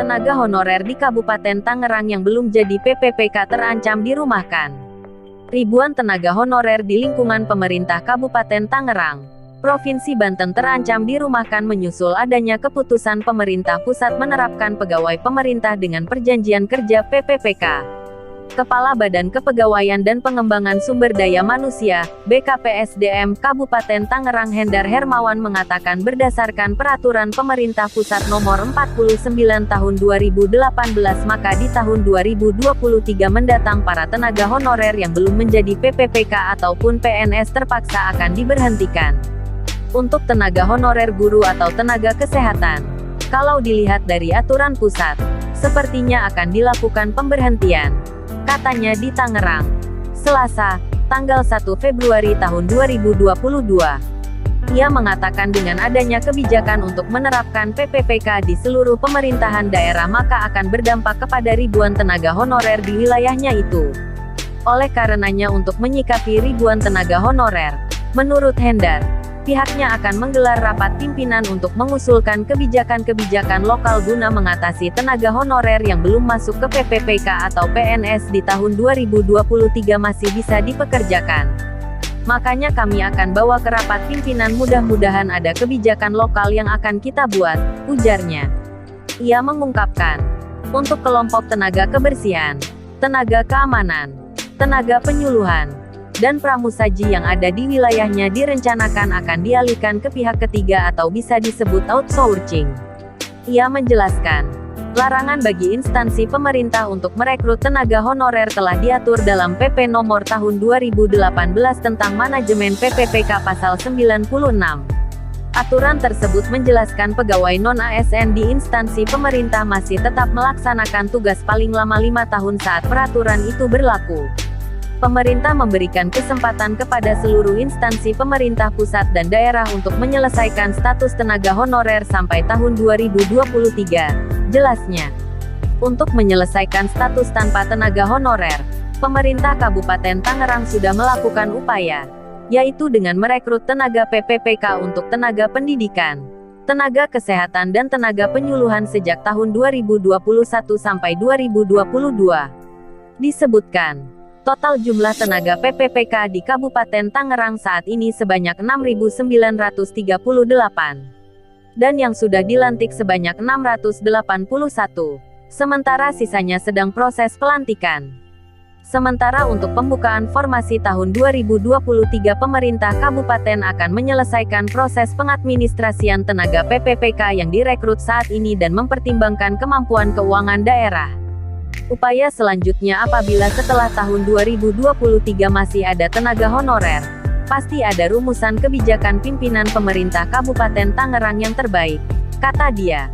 Tenaga honorer di Kabupaten Tangerang yang belum jadi PPPK terancam dirumahkan. Ribuan tenaga honorer di lingkungan pemerintah Kabupaten Tangerang, Provinsi Banten terancam dirumahkan menyusul adanya keputusan pemerintah pusat menerapkan pegawai pemerintah dengan perjanjian kerja PPPK. Kepala Badan Kepegawaian dan Pengembangan Sumber Daya Manusia, BKPSDM, Kabupaten Tangerang Hendar Hermawan mengatakan berdasarkan Peraturan Pemerintah Pusat Nomor 49 Tahun 2018 maka di tahun 2023 mendatang para tenaga honorer yang belum menjadi PPPK ataupun PNS terpaksa akan diberhentikan. Untuk tenaga honorer guru atau tenaga kesehatan, kalau dilihat dari aturan pusat, sepertinya akan dilakukan pemberhentian. Katanya di Tangerang, Selasa, tanggal 1 Februari tahun 2022. Ia mengatakan dengan adanya kebijakan untuk menerapkan PPPK di seluruh pemerintahan daerah maka akan berdampak kepada ribuan tenaga honorer di wilayahnya itu. Oleh karenanya untuk menyikapi ribuan tenaga honorer, menurut Hendar, pihaknya akan menggelar rapat pimpinan untuk mengusulkan kebijakan-kebijakan lokal guna mengatasi tenaga honorer yang belum masuk ke PPPK atau PNS di tahun 2023 masih bisa dipekerjakan. Makanya kami akan bawa ke rapat pimpinan mudah-mudahan ada kebijakan lokal yang akan kita buat, ujarnya. Ia mengungkapkan, untuk kelompok tenaga kebersihan, tenaga keamanan, tenaga penyuluhan, dan pramusaji yang ada di wilayahnya direncanakan akan dialihkan ke pihak ketiga atau bisa disebut outsourcing. Ia menjelaskan, larangan bagi instansi pemerintah untuk merekrut tenaga honorer telah diatur dalam PP Nomor Tahun 2018 tentang Manajemen PPPK Pasal 96. Aturan tersebut menjelaskan pegawai non-ASN di instansi pemerintah masih tetap melaksanakan tugas paling lama 5 tahun saat peraturan itu berlaku. Pemerintah memberikan kesempatan kepada seluruh instansi pemerintah pusat dan daerah untuk menyelesaikan status tenaga honorer sampai tahun 2023, jelasnya. Untuk menyelesaikan status tanpa tenaga honorer, pemerintah Kabupaten Tangerang sudah melakukan upaya, yaitu dengan merekrut tenaga PPPK untuk tenaga pendidikan, tenaga kesehatan dan tenaga penyuluhan sejak tahun 2021 sampai 2022. Disebutkan, total jumlah tenaga PPPK di Kabupaten Tangerang saat ini sebanyak 6.938. Dan yang sudah dilantik sebanyak 681. Sementara sisanya sedang proses pelantikan. Sementara untuk pembukaan formasi tahun 2023 pemerintah kabupaten akan menyelesaikan proses pengadministrasian tenaga PPPK yang direkrut saat ini dan mempertimbangkan kemampuan keuangan daerah. Upaya selanjutnya apabila setelah tahun 2023 masih ada tenaga honorer, pasti ada rumusan kebijakan pimpinan pemerintah Kabupaten Tangerang yang terbaik, kata dia.